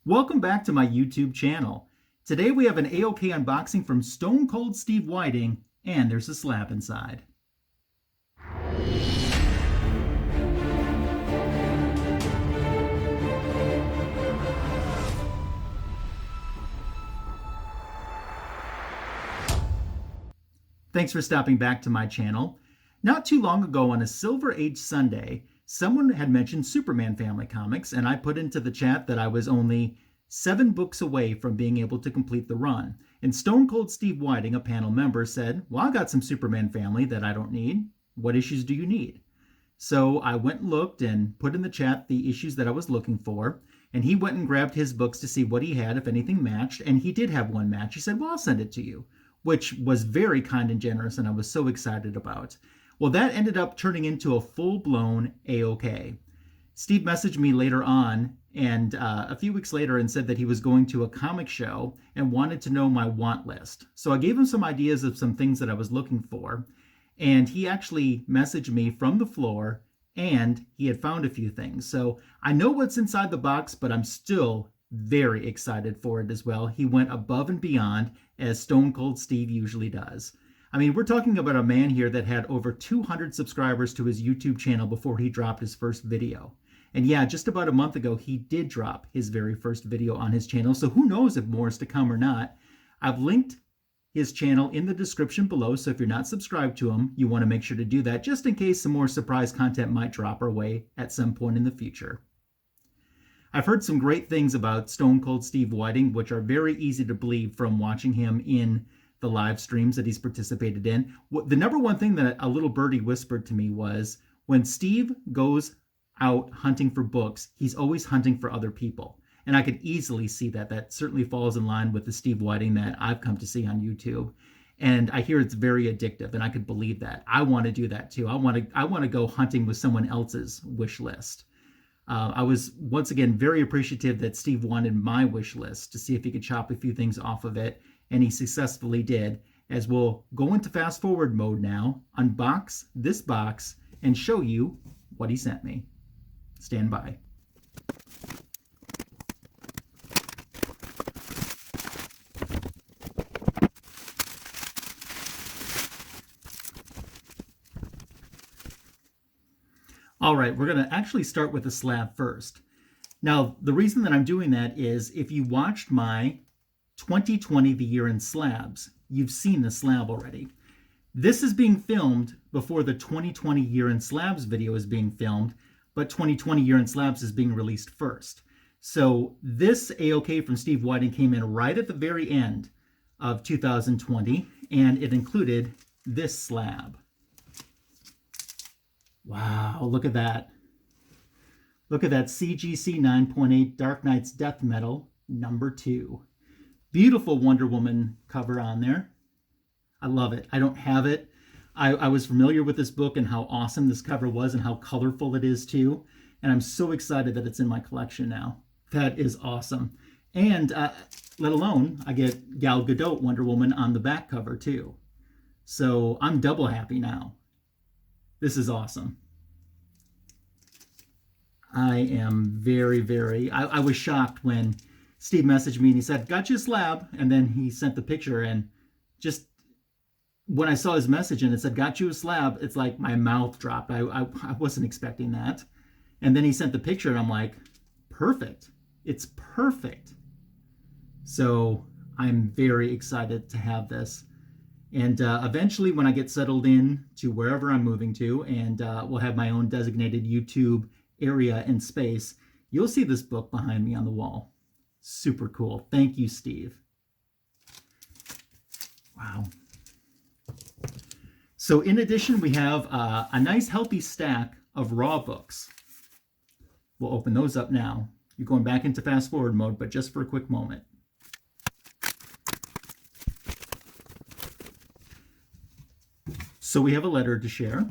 Welcome back to my YouTube channel. Today we have an AOK unboxing from Stone Cold Steve Whiting, and there's a slab inside. Thanks for stopping back to my channel. Not too long ago on a Silver Age Sunday, someone had mentioned Superman family comics, and I put into the chat that I was only 7 books away from being able to complete the run. And Stone Cold Steve Whiting, a panel member, said, well, I got some Superman family that I don't need. What issues do you need? So I went and looked and put in the chat the issues that I was looking for. And he went and grabbed his books to see what he had, if anything matched. And he did have one match. He said, well, I'll send it to you, which was very kind and generous, and I was so excited about. Well, that ended up turning into a full-blown AOK. Steve messaged me later on, and a few weeks later, and said that he was going to a comic show and wanted to know my want list. So I gave him some ideas of some things that I was looking for, and he actually messaged me from the floor, and he had found a few things. So I know what's inside the box, but I'm still very excited for it as well. He went above and beyond, as Stone Cold Steve usually does. I mean, we're talking about a man here that had over 200 subscribers to his YouTube channel before he dropped his first video. And yeah, just about a month ago, he did drop his very first video on his channel. So who knows if more is to come or not. I've linked his channel in the description below. So if you're not subscribed to him, you want to make sure to do that, just in case some more surprise content might drop our way at some point in the future. I've heard some great things about Stone Cold Steve Whiting, which are very easy to believe from watching him in the live streams that he's participated in. The number one thing that a little birdie whispered to me was, when Steve goes out hunting for books, he's always hunting for other people. And I could easily see that. That certainly falls in line with the Steve Whiting that I've come to see on YouTube. And I hear it's very addictive, and I could believe that. I want to do that too. I want to go hunting with someone else's wish list. I was, once again, very appreciative that Steve wanted my wish list to see if he could chop a few things off of it, and he successfully did, as we'll go into fast forward mode now, unbox this box, and show you what he sent me. Stand by. All right, we're going to actually start with the slab first. Now, the reason that I'm doing that is if you watched my 2020 The Year in Slabs, you've seen the slab already. This is being filmed before the 2020 Year in Slabs video is being filmed, but 2020 Year in Slabs is being released first. So this AOK from Steve Whiting came in right at the very end of 2020, and it included this slab. Wow, look at that. Look at that CGC 9.8 Dark Knight's Death Metal #2. Beautiful Wonder Woman cover on there. I love it. I don't have it. I was familiar with this book and how awesome this cover was and how colorful it is too. And I'm so excited that it's in my collection now. That is awesome. And let alone, I get Gal Gadot Wonder Woman on the back cover too. So I'm double happy now. This is awesome. I am very, I was shocked when Steve messaged me and he said, got you a slab. And then he sent the picture, and just when I saw his message and it said, got you a slab, it's like my mouth dropped. I wasn't expecting that. And then he sent the picture and I'm like, perfect. It's perfect. So I'm very excited to have this. And eventually when I get settled in to wherever I'm moving to, and we'll have my own designated YouTube area and space, you'll see this book behind me on the wall. Super cool. Thank you, Steve. Wow. So in addition, we have a nice healthy stack of raw books. We'll open those up now. You're going back into fast forward mode, but just for a quick moment. So we have a letter to share.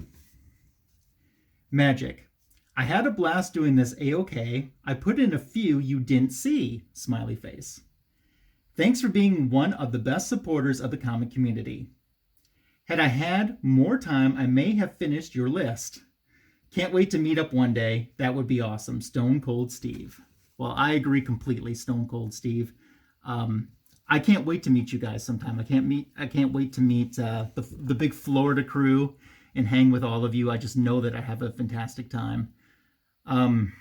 Magic. I had a blast doing this AOK. I put in a few you didn't see, smiley face. Thanks for being one of the best supporters of the comic community. Had I had more time, I may have finished your list. Can't wait to meet up one day. That would be awesome. Stone Cold Steve. Well, I agree completely, Stone Cold Steve. I can't wait to meet you guys sometime. I can't wait to meet the big Florida crew and hang with all of you. I just know that I have a fantastic time. Um,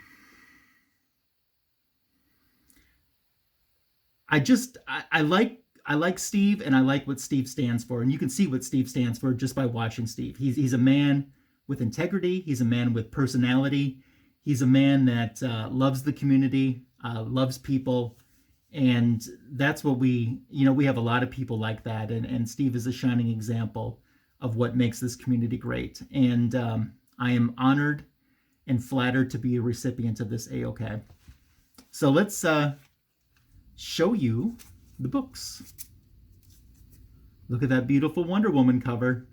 I like Steve, and I like what Steve stands for, and you can see what Steve stands for just by watching Steve. He's a man with integrity. He's a man with personality. He's a man that loves the community, loves people, and that's what we have a lot of people like that, and Steve is a shining example of what makes this community great. And I am honored and flattered to be a recipient of this AOK. So let's show you the books. Look at that beautiful Wonder Woman cover.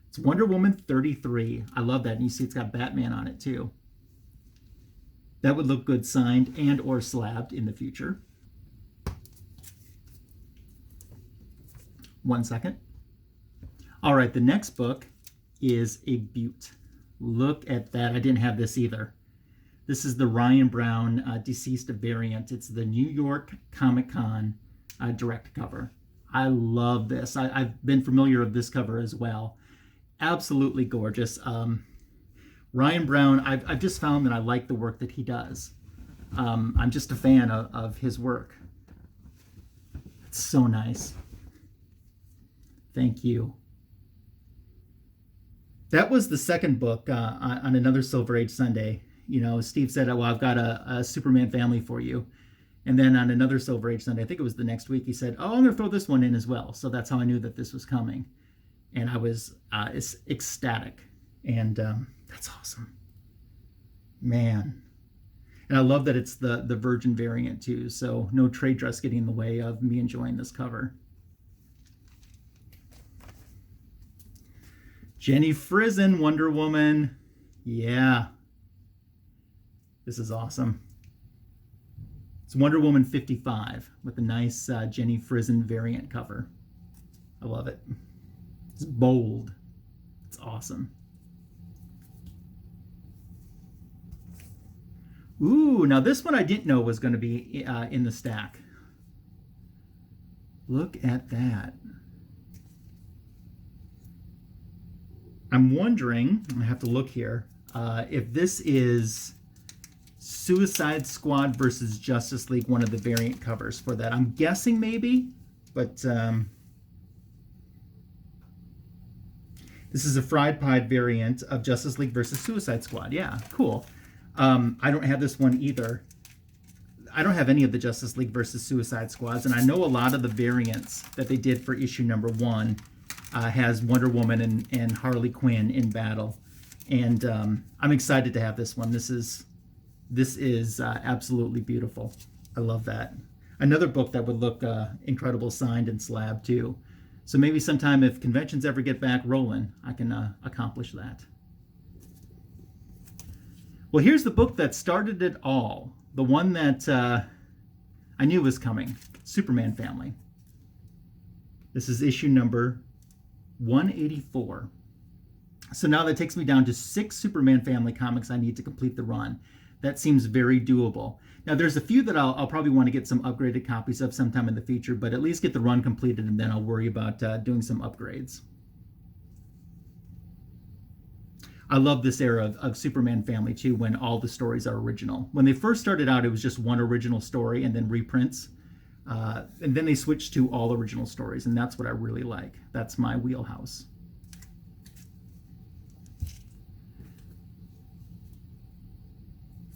It's Wonder Woman 33. I love that. And you see it's got Batman on it too. That would look good signed and or slabbed in the future. 1 second. All right, the next book is a beaut. Look at that. I didn't have this either. This is the Ryan Brown Deceased variant. It's the New York Comic Con direct cover. I love this. I've been familiar with this cover as well. Absolutely gorgeous. Ryan Brown, I've just found that I like the work that he does. I'm just a fan of his work. It's so nice. Thank you. That was the second book on another Silver Age Sunday. You know, Steve said, well, I've got a Superman family for you. And then on another Silver Age Sunday, I think it was the next week, he said, oh, I'm going to throw this one in as well. So that's how I knew that this was coming. And I was ecstatic. And that's awesome. Man. And I love that it's the Virgin variant too. So no trade dress getting in the way of me enjoying this cover. Jenny Frison, Wonder Woman. Yeah. This is awesome. It's Wonder Woman 55 with a nice Jenny Frison variant cover. I love it. It's bold. It's awesome. Ooh, now this one I didn't know was going to be in the stack. Look at that. I'm wondering, I have to look here, if this is Suicide Squad versus Justice League, one of the variant covers for that. I'm guessing maybe, but this is a fried pie variant of Justice League versus Suicide Squad. Yeah, cool. I don't have this one either. I don't have any of the Justice League versus Suicide Squads, and I know a lot of the variants that they did for issue number 1 has Wonder Woman and Harley Quinn in battle, and I'm excited to have this one. This is absolutely beautiful. I love that. Another book that would look incredible signed and slabbed too. So maybe sometime if conventions ever get back rolling, I can accomplish that. Well, here's the book that started it all. The one that I knew was coming. Superman Family. This is issue number 184. So now that takes me down to 6 Superman Family comics I need to complete the run. That seems very doable. Now there's a few that I'll probably want to get some upgraded copies of sometime in the future, but at least get the run completed and then I'll worry about doing some upgrades. I love this era of Superman Family too, when all the stories are original. When they first started out, it was just one original story and then reprints. And then they switched to all original stories, and that's what I really like. That's my wheelhouse.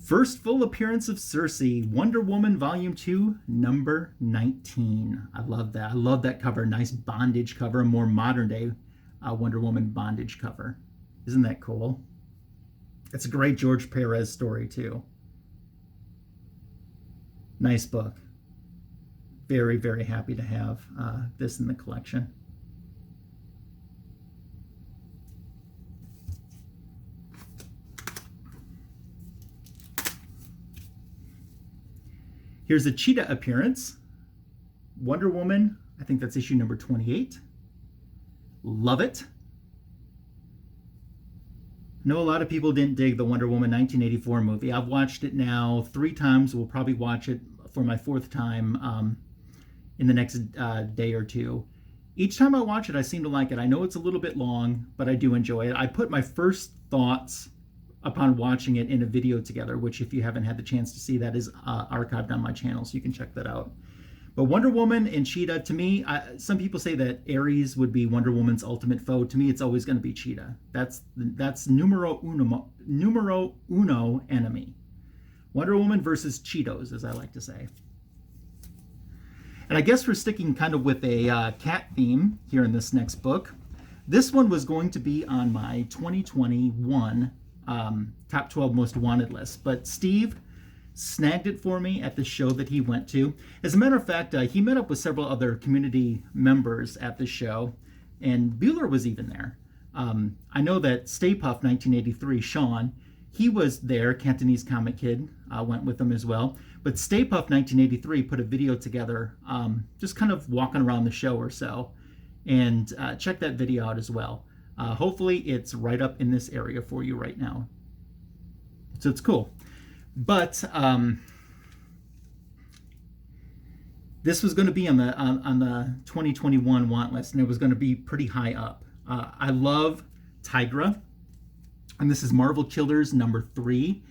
First full appearance of Circe, Wonder Woman Volume 2, number 19. I love that. I love that cover. Nice bondage cover, a more modern day Wonder Woman bondage cover. Isn't that cool? It's a great George Perez story too. Nice book. Very, very happy to have this in the collection. Here's a Cheetah appearance. Wonder Woman, I think that's issue number 28. Love it. know a lot of people didn't dig the Wonder Woman 1984 movie. I've watched it now 3 times. We'll probably watch it for my 4th time in the next day or two. Each time I watch it, I seem to like it. I know it's a little bit long, but I do enjoy it. I put my first thoughts upon watching it in a video together, which if you haven't had the chance to see, that is archived on my channel, so you can check that out. But Wonder Woman and Cheetah, to me, some people say that Ares would be Wonder Woman's ultimate foe. To me, it's always going to be Cheetah. That's numero uno enemy. Wonder Woman versus Cheetos, as I like to say. And I guess we're sticking kind of with a cat theme here in this next book. This one was going to be on my 2021 top 12 most wanted list, but Steve snagged it for me at the show that he went to. As a matter of fact, he met up with several other community members at the show, and Bueller was even there. I know that Stay Puft 1983, Sean, he was there. Cantonese Comic Kid went with him as well. But Stay Puft 1983 put a video together, just kind of walking around the show or so, and check that video out as well. Hopefully it's right up in this area for you right now. So it's cool. But this was going to be on the 2021 want list, and it was going to be pretty high up. I love Tigra, and this is Marvel Killers #3,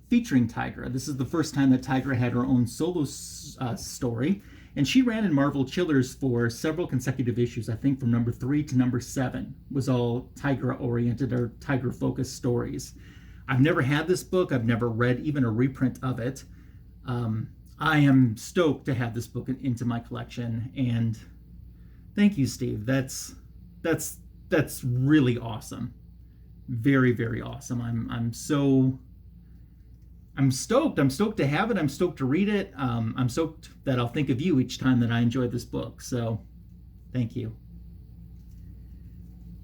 featuring Tigra. This is the first time that Tigra had her own solo story, and she ran in Marvel Killers for several consecutive issues. I think from #3 to #7 was all Tigra-oriented or Tigra-focused stories. I've never had this book. I've never read even a reprint of it. I am stoked to have this book into my collection, and thank you, Steve. That's really awesome. Very, very awesome. I'm stoked. I'm stoked to have it. I'm stoked to read it. I'm stoked that I'll think of you each time that I enjoy this book. So, thank you.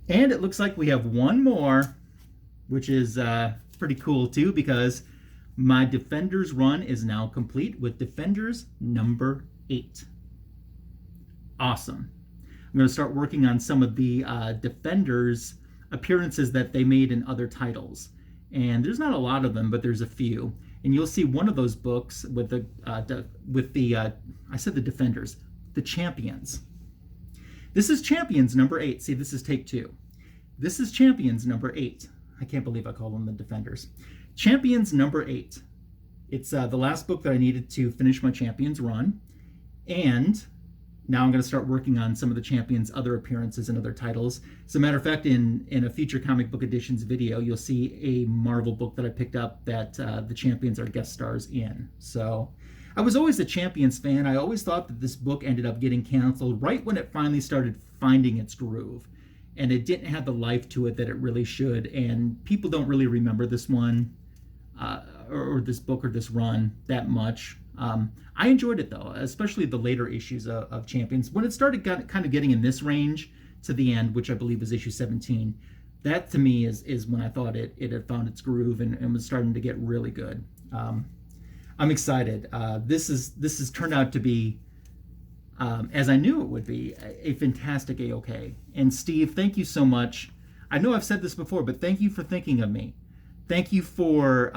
And it looks like we have one more, which is pretty cool too, because my Defenders run is now complete with Defenders #8. Awesome. I'm going to start working on some of the Defenders appearances that they made in other titles. And there's not a lot of them, but there's a few. And you'll see one of those books with the I said the Defenders, the Champions. This is Champions #8. See, this is take 2. This is Champions #8. I can't believe I call them the Defenders. Champions #8. It's the last book that I needed to finish my Champions run. And now I'm going to start working on some of the Champions' other appearances and other titles. As a matter of fact, in a future Comic Book Editions video, you'll see a Marvel book that I picked up that the Champions are guest stars in. So I was always a Champions fan. I always thought that this book ended up getting canceled right when it finally started finding its groove. And it didn't have the life to it that it really should. And people don't really remember this one or this book or this run that much. I enjoyed it though, especially the later issues of Champions. When it started kind of getting in this range to the end, which I believe was issue 17, that to me is when I thought it had found its groove and was starting to get really good. I'm excited. This has turned out to be, as I knew it would be, a fantastic AOK. And Steve, thank you so much. I know I've said this before, but thank you for thinking of me. Thank you for,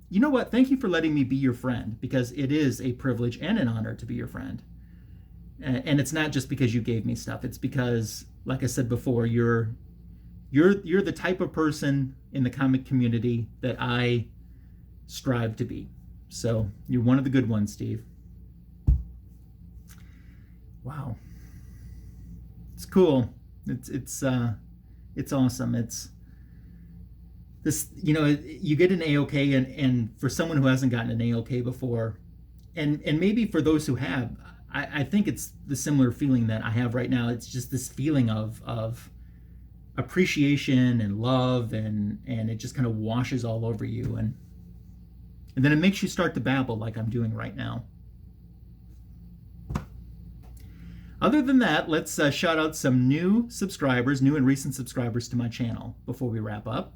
you know what? Thank you for letting me be your friend, because it is a privilege and an honor to be your friend. And it's not just because you gave me stuff. It's because, like I said before, you're the type of person in the comic community that I strive to be. So you're one of the good ones, Steve. Wow, it's cool. It's awesome. It's this, you know, you get an AOK, and for someone who hasn't gotten an AOK before, and maybe for those who have, I think it's the similar feeling that I have right now. It's just this feeling of appreciation and love, and it just kind of washes all over you, and then it makes you start to babble like I'm doing right now. Other than that, let's shout out some new subscribers, new and recent subscribers to my channel before we wrap up.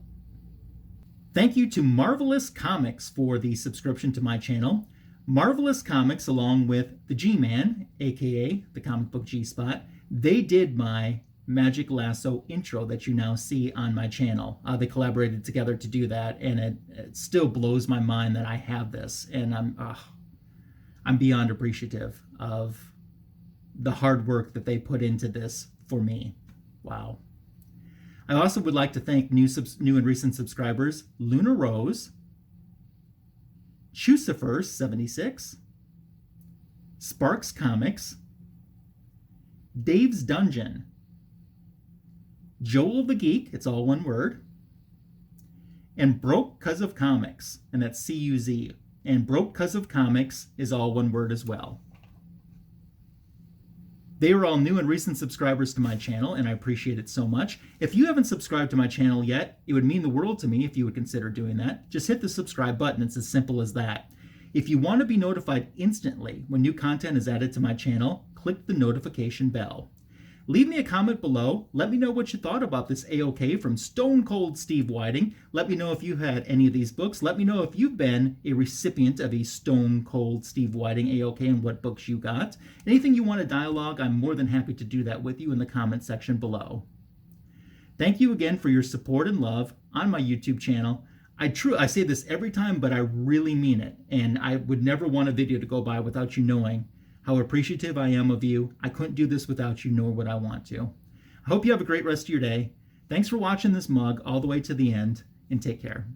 Thank you to Marvelous Comics for the subscription to my channel. Marvelous Comics, along with the G-Man, aka the Comic Book G-Spot, they did my Magic Lasso intro that you now see on my channel. They collaborated together to do that, and it still blows my mind that I have this, and I'm beyond appreciative of the hard work that they put into this for me. Wow. I also would like to thank new and recent subscribers: Luna Rose, Cheetah.Circe 76, Sparks Comics, Dave's Dungeon, Joel the Geek, it's all one word, and Broke Cuz of Comics, and that's C-U-Z. And Broke Cuz of Comics is all one word as well. They are all new and recent subscribers to my channel, and I appreciate it so much. If you haven't subscribed to my channel yet, it would mean the world to me if you would consider doing that. Just hit the subscribe button. It's as simple as that. If you want to be notified instantly when new content is added to my channel, click the notification bell. Leave me a comment below. Let me know what you thought about this AOK from Stone Cold Steve Whiting. Let me know if you've had any of these books. Let me know if you've been a recipient of a Stone Cold Steve Whiting AOK and what books you got. Anything you want to dialogue, I'm more than happy to do that with you in the comment section below. Thank you again for your support and love on my YouTube channel. I say this every time, but I really mean it. And I would never want a video to go by without you knowing how appreciative I am of you. I couldn't do this without you, nor would I want to. I hope you have a great rest of your day. Thanks for watching this mug all the way to the end, and take care.